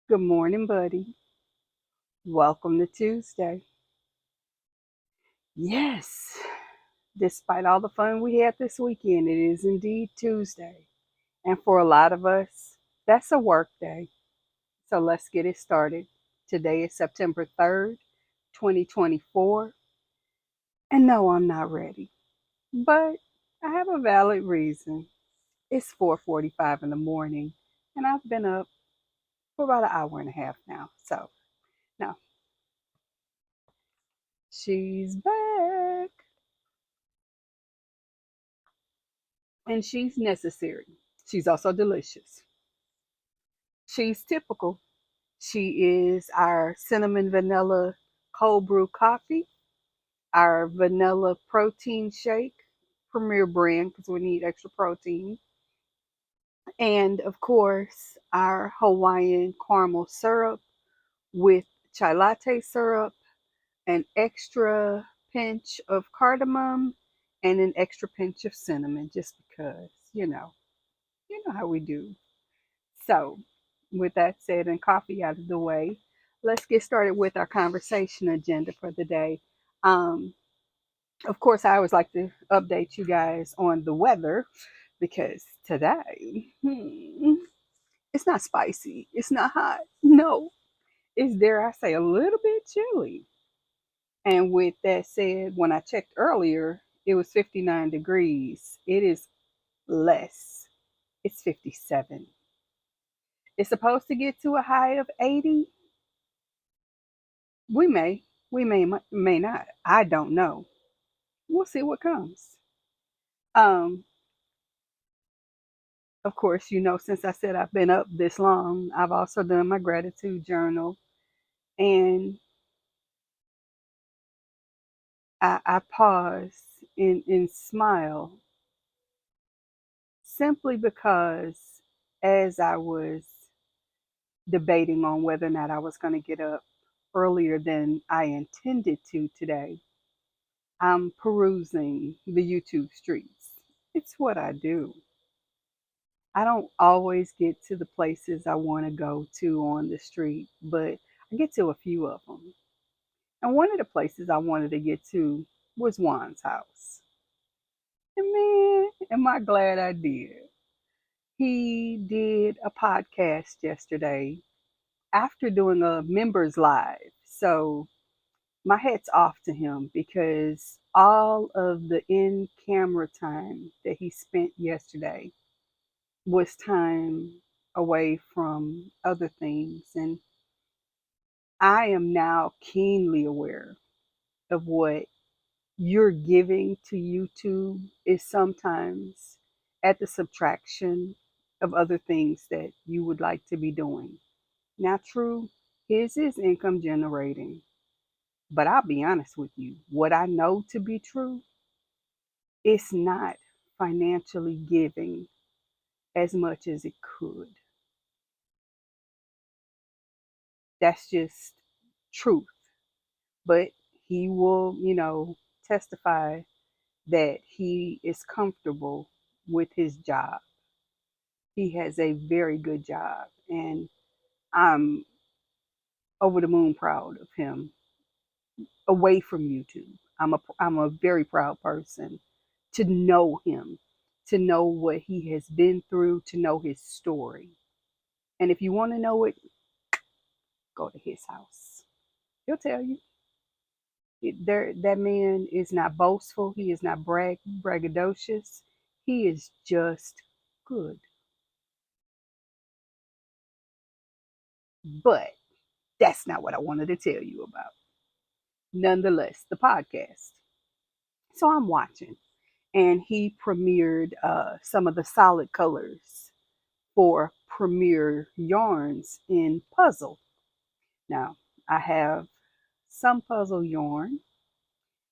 Good morning, buddy. Welcome to Tuesday. Yes, despite all the fun we had this weekend, it is indeed Tuesday. And for a lot of us, that's a work day. So let's get it started. Today is September 3rd, 2024. And no, I'm not ready. But I have a valid reason. It's 4:45 in the morning, and I've been up for about an hour and a half now. So, no, she's back. And she's necessary. She's also delicious. She's typical. She is our cinnamon vanilla cold brew coffee, our vanilla protein shake, premier brand because we need extra protein, and of course, our Hawaiian caramel syrup with chai latte syrup, an extra pinch of cardamom, and an extra pinch of cinnamon just because, you know how we do. So, with that said and coffee out of the way, let's get started with our conversation agenda for the day. Um, of course, I always like to update you guys on the weather because today, it's not spicy, it's not hot. No, it's, dare I say, a little bit chilly. And with that said, when I checked earlier, it was 59 degrees. It is less, it's 57. It's supposed to get to a high of 80. We may, may not. I don't know. We'll see what comes. Um, of course, since I said I've been up this long, I've also done my gratitude journal, and I pause and smile simply because as I was debating on whether or not I was going to get up earlier than I intended to today, I'm perusing the YouTube streets. It's what I do. I don't always get to the places I want to go to on the street, but I get to a few of them. And one of the places I wanted to get to was Juan's house. And man, am I glad I did. He did a podcast yesterday after doing a members live. So my hat's off to him because all of the in camera time that he spent yesterday was time away from other things. And I am now keenly aware of what you're giving to YouTube is sometimes at the subtraction of other things that you would like to be doing. Now, true, his is income generating, but I'll be honest with you, what I know to be true, it's not financially giving as much as it could. That's just truth. But he will, testify that he is comfortable with his job. He has a very good job, and I'm over the moon proud of him away from YouTube. I'm a very proud person to know him, to know what he has been through, to know his story. And if you want to know it, go to his house. He'll tell you. That man is not boastful. He is not braggadocious. He is just good. But that's not what I wanted to tell you about. Nonetheless, the podcast. So I'm watching, and he premiered some of the solid colors for Premier Yarns in Puzzle. Now, I have some puzzle yarn,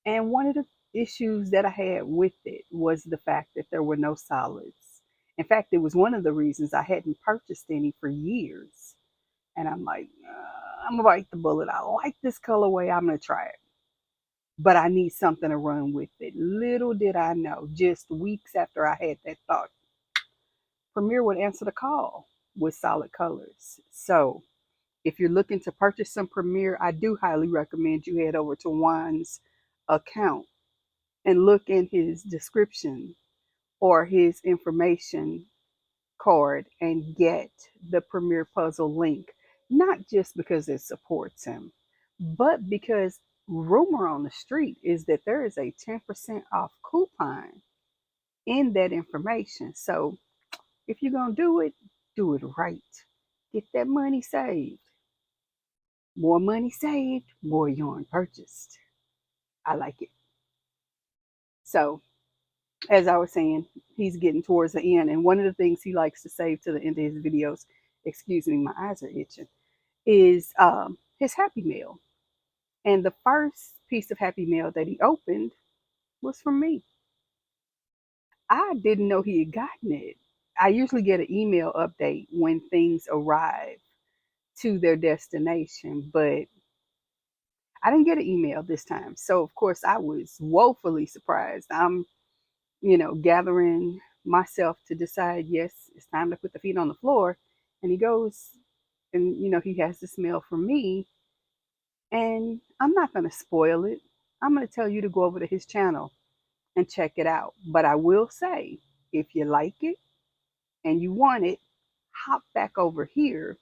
and one of the issues that I had with it was the fact that there were no solids. In fact, it was one of the reasons I hadn't purchased any for years. And I'm like, I'm gonna bite the bullet. I like this colorway. I'm gonna try it, but I need something to run with it. Little did I know, just weeks after I had that thought, Premier would answer the call with solid colors. So If you're looking to purchase some Premier, I do highly recommend you head over to Juan's account and look in his description or his information card and get the Premier Puzzle link, not just because it supports him, but because rumor on the street is that there is a 10% off coupon in that information. So if you're going to do it right. Get that money saved. More money saved, more yarn purchased. I like it. So, as I was saying, he's getting towards the end. And one of the things he likes to save to the end of his videos, excuse me, my eyes are itching, is his Happy Meal. And the first piece of Happy Meal that he opened was from me. I didn't know he had gotten it. I usually get an email update when things arrive to their destination, but I didn't get an email this time. So, of course, I was woefully surprised. I'm, gathering myself to decide, yes, it's time to put the feet on the floor. And he goes and, he has the smell for me. And I'm not going to spoil it. I'm going to tell you to go over to his channel and check it out. But I will say, if you like it and you want it, hop back over here,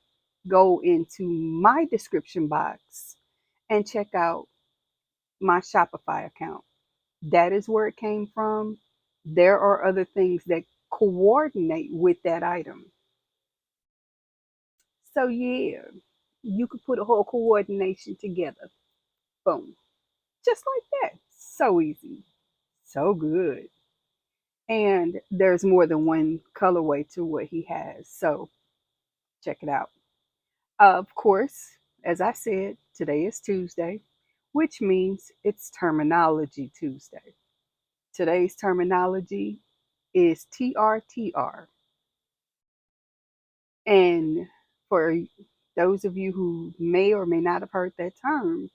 go into my description box and check out my Shopify account. That is where it came from. There are other things that coordinate with that item. So yeah, you could put a whole coordination together. Boom. Just like that. So easy. So good. And there's more than one colorway to what he has. So check it out. Of course, as I said, today is Tuesday, which means it's Terminology Tuesday. Today's terminology is TRTR. And for those of you who may or may not have heard that term,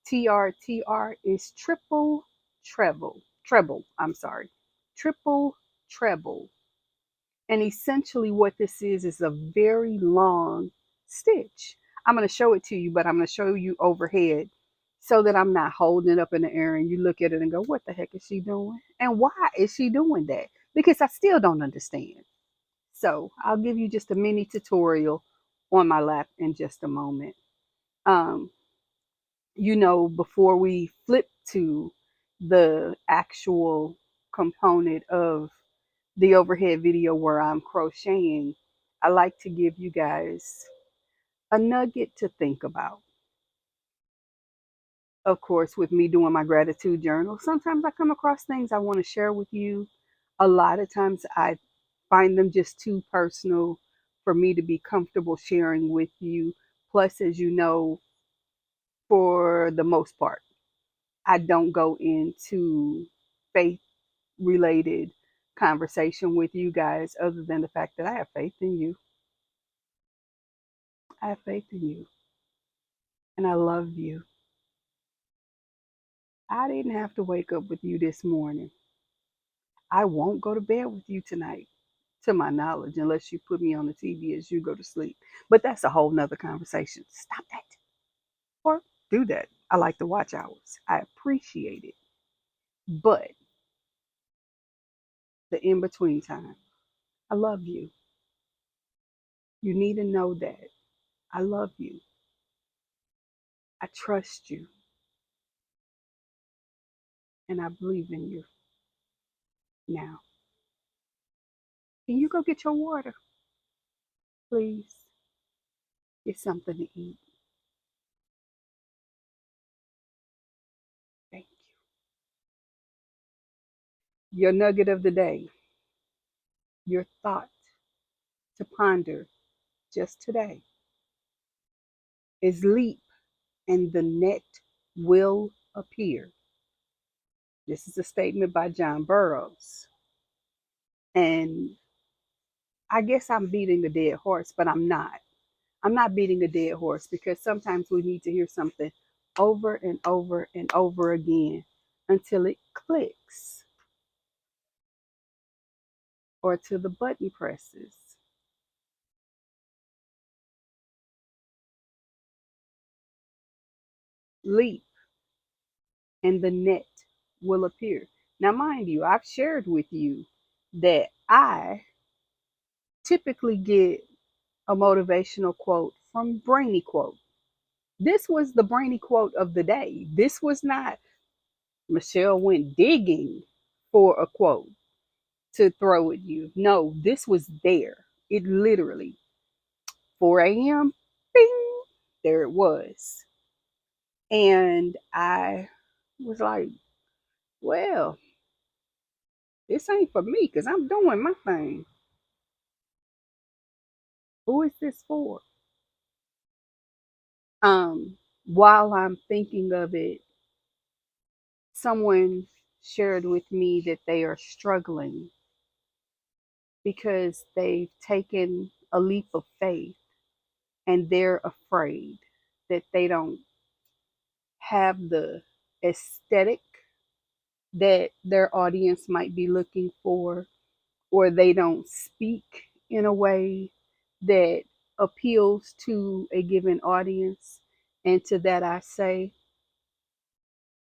TRTR is triple treble. And essentially what this is a very long stitch. I'm going to show it to you, but I'm going to show you overhead so that I'm not holding it up in the air and you look at it and go, what the heck is she doing? And why is she doing that? Because I still don't understand. So I'll give you just a mini tutorial on my lap in just a moment. Um, before we flip to the actual component of the overhead video where I'm crocheting, I like to give you guys a nugget to think about. Of course, with me doing my gratitude journal, sometimes I come across things I want to share with you. A lot of times I find them just too personal for me to be comfortable sharing with you. Plus, as you know, for the most part, I don't go into faith related conversation with you guys other than the fact that I have faith in you. I have faith in you and I love you. I didn't have to wake up with you this morning. I won't go to bed with you tonight, to my knowledge, unless you put me on the TV as you go to sleep. But that's a whole nother conversation. Stop that. Or do that. I like the watch hours. I appreciate it. But the in between time, I love you. You need to know that. I love you. I trust you. And I believe in you. Now, can you go get your water? Please. Get something to eat. Thank you. Your nugget of the day, your thought to ponder just today is leap and the net will appear. This is a statement by John Burroughs. And I guess I'm beating a dead horse, but I'm not. I'm not beating a dead horse because sometimes we need to hear something over and over and over again until it clicks or till the button presses. leap, and the net will appear. Now, mind you, I've shared with you that I typically get a motivational quote from Brainy Quote. This was the Brainy Quote of the day. This was not Michelle went digging for a quote to throw at you. No, this was there. It literally, 4 a.m., bing, there it was. And I was like, well, this ain't for me because I'm doing my thing. Who is this for? While I'm thinking of it, someone shared with me that they are struggling because they've taken a leap of faith and they're afraid that they don't have the aesthetic that their audience might be looking for, or they don't speak in a way that appeals to a given audience. And to that, I say,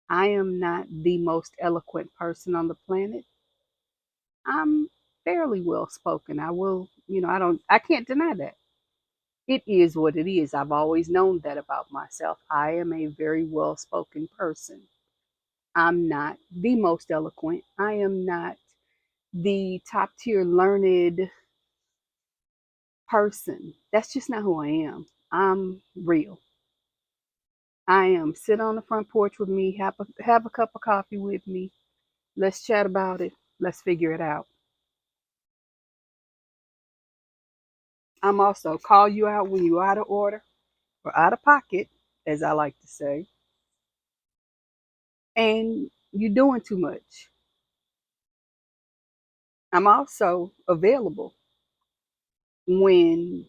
I am not the most eloquent person on the planet. I'm fairly well spoken. I will, I can't deny that. It is what it is. I've always known that about myself. I am a very well spoken person. I'm not the most eloquent. I am not the top tier learned person. That's just not who I am. I'm real. I am sit on the front porch with me, have a cup of coffee with me. Let's chat about it. Let's figure it out. I'm also call you out when you're out of order or out of pocket, as I like to say, and you're doing too much. I'm also available when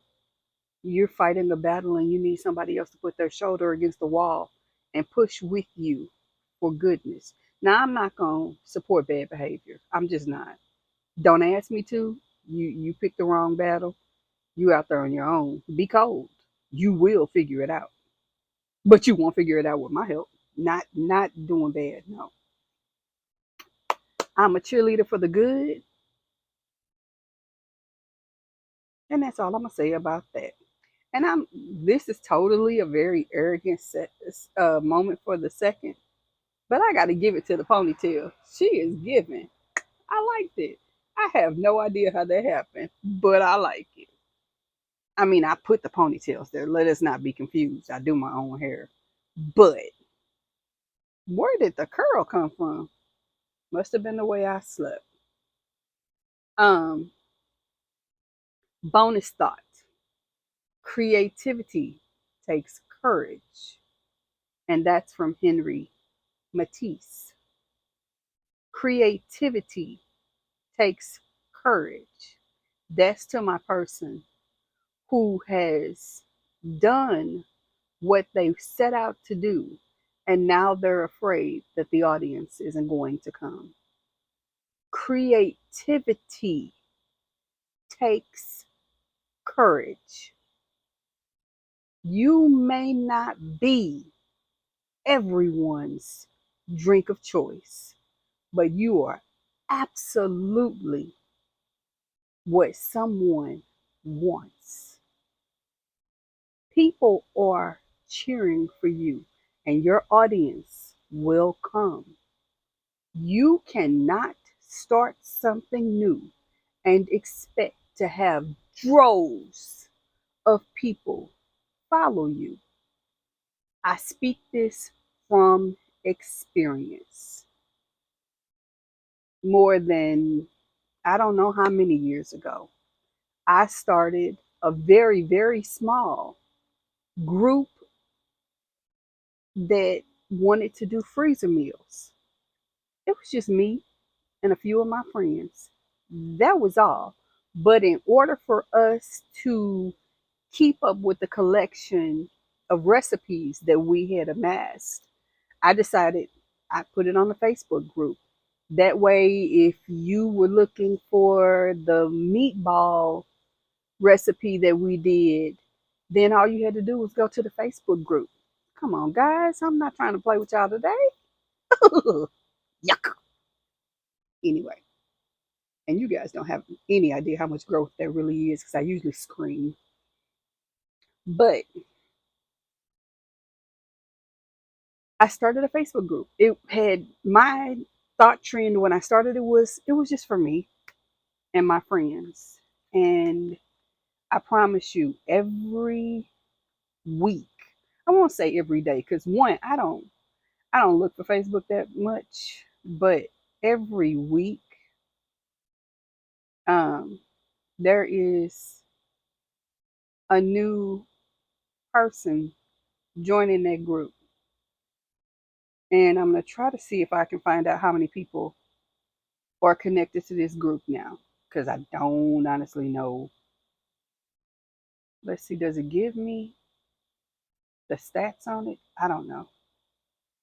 you're fighting a battle and you need somebody else to put their shoulder against the wall and push with you for goodness. Now, I'm not going to support bad behavior. I'm just not. Don't ask me to. You picked the wrong battle. You out there on your own. Be cold. You will figure it out. But you won't figure it out with my help. Not doing bad. No. I'm a cheerleader for the good, and that's all I'm gonna say about that. And I'm this is totally a very arrogant moment for the second, but I got to give it to the ponytail. She is giving. I liked it. I have no idea how that happened, but I like it. I mean, I put the ponytails there. Let us not be confused. I do my own hair, but where did the curl come from? Must have been the way I slept. Um, Bonus thought: creativity takes courage, and that's from Henry Matisse. Creativity takes courage. That's to my person who has done what they set out to do, and now they're afraid that the audience isn't going to come. Creativity takes courage. You may not be everyone's drink of choice, but you are absolutely what someone wants. People are cheering for you, and your audience will come. You cannot start something new and expect to have droves of people follow you. I speak this from experience. More than I don't know how many years ago, I started a very, very small group that wanted to do freezer meals. It was just me and a few of my friends. That was all. But in order for us to keep up with the collection of recipes that we had amassed, I decided I put it on the Facebook group. That way, if you were looking for the meatball recipe that we did, then all you had to do was go to the Facebook group. Come on, guys. I'm not trying to play with y'all today. Yuck. Anyway, and you guys don't have any idea how much growth there really is because I usually scream. But I started a Facebook group. It had my thought trend when I started it was just for me and my friends. And I promise you, every week, I won't say every day, because one, I don't look for Facebook that much, but every week, um, there is a new person joining that group. And I'm gonna try to see if I can find out how many people are connected to this group now. Because I don't honestly know. Let's see, does it give me the stats on it? I don't know.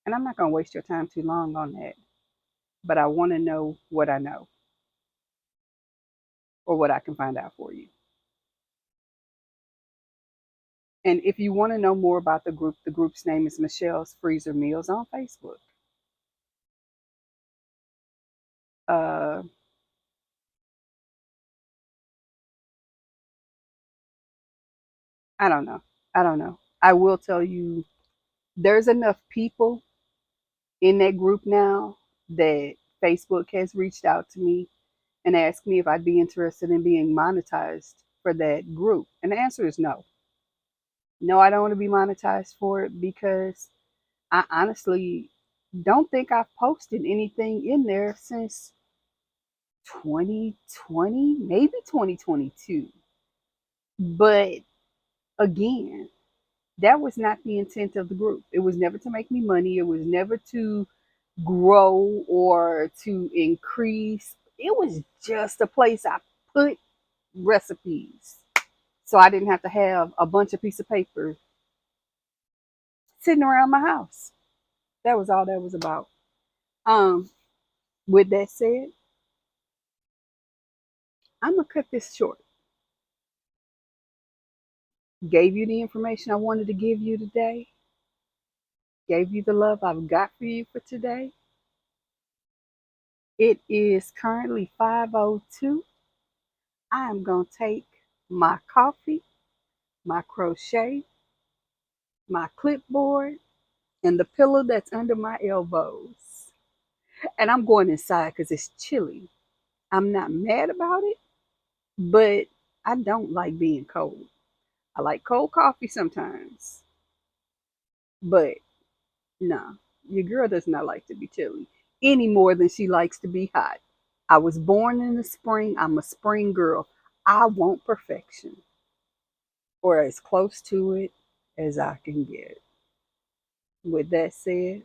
And I'm not gonna waste your time too long on that. But I want to know what I know or what I can find out for you. And if you want to know more about the group's name is Michelle's Freezer Meals on Facebook. Uh, I don't know. I don't know. I will tell you, there's enough people in that group now that Facebook has reached out to me and asked me if I'd be interested in being monetized for that group. And the answer is no. No, I don't want to be monetized for it because I honestly don't think I've posted anything in there since 2020, maybe 2022. But again, that was not the intent of the group. It was never to make me money. It was never to grow or to increase. It was just a place I put recipes. So I didn't have to have a bunch of piece of paper sitting around my house. That was all that was about. Um, with that said, I'm gonna cut this short. Gave you the information I wanted to give you today. Gave you the love I've got for you for today. It is currently 5:02. I am going to take my coffee, my crochet, my clipboard, and the pillow that's under my elbows. And I'm going inside because it's chilly. I'm not mad about it, but I don't like being cold. I like cold coffee sometimes, but no, your girl does not like to be chilly any more than she likes to be hot. I was born in the spring. I'm a spring girl. I want perfection, or as close to it as I can get. With that said,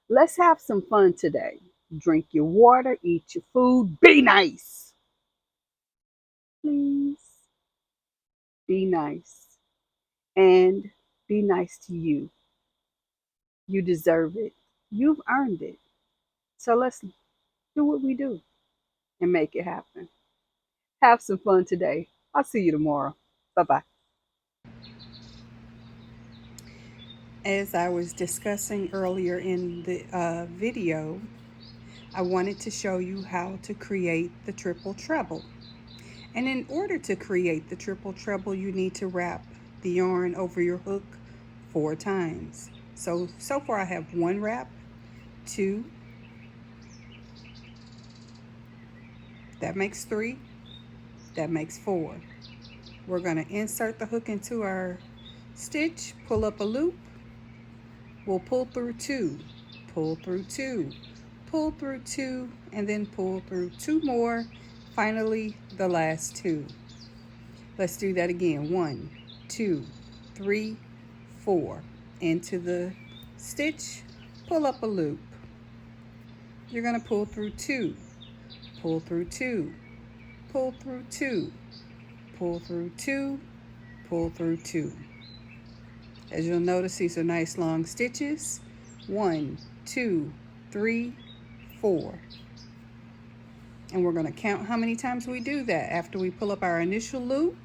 let's have some fun today. Drink your water, eat your food, be nice. Please be nice. And be nice to you. You deserve it. You've earned it. So let's do what we do and make it happen. Have some fun today. I'll see you tomorrow. Bye bye. As I was discussing earlier in the video, I wanted to show you how to create the triple treble. And in order to create the triple treble, you need to wrap the yarn over your hook 4 times. So far I have 1 wrap, 2, that makes 3, that makes 4. We're going to insert the hook into our stitch, pull up a loop, we'll pull through 2, pull through 2, pull through 2, and then pull through 2 more, finally the last 2. Let's do that again. 1, 2, 3, 4. Into the stitch, pull up a loop. You're going to pull through 2, pull through 2, pull through 2, pull through 2, pull through 2. As you'll notice, these are nice long stitches. 1, 2, 3, 4. And we're going to count how many times we do that. After we pull up our initial loop,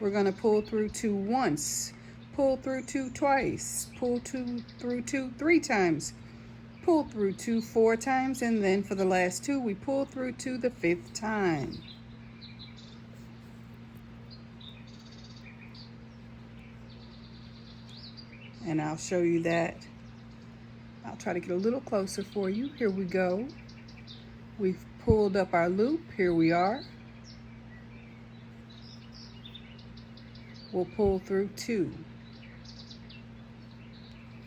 we're going to pull through 2 once. pull through 2 twice, pull through 2 3 times, pull through 2 4 times, and then for the last 2 we pull through 2 the 5th time. And I'll show you that. I'll try to get a little closer for you. Here we go. We've pulled up our loop. Here we are. We'll pull through 2,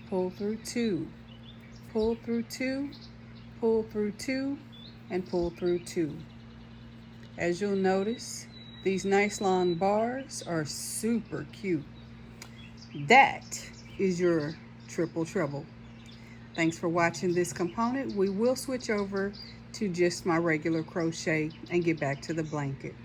pull through 2, pull through 2, pull through 2, and pull through 2. As you'll notice, these nice long bars are super cute. That is your triple treble. Thanks for watching this component. We will switch over to just my regular crochet and get back to the blanket.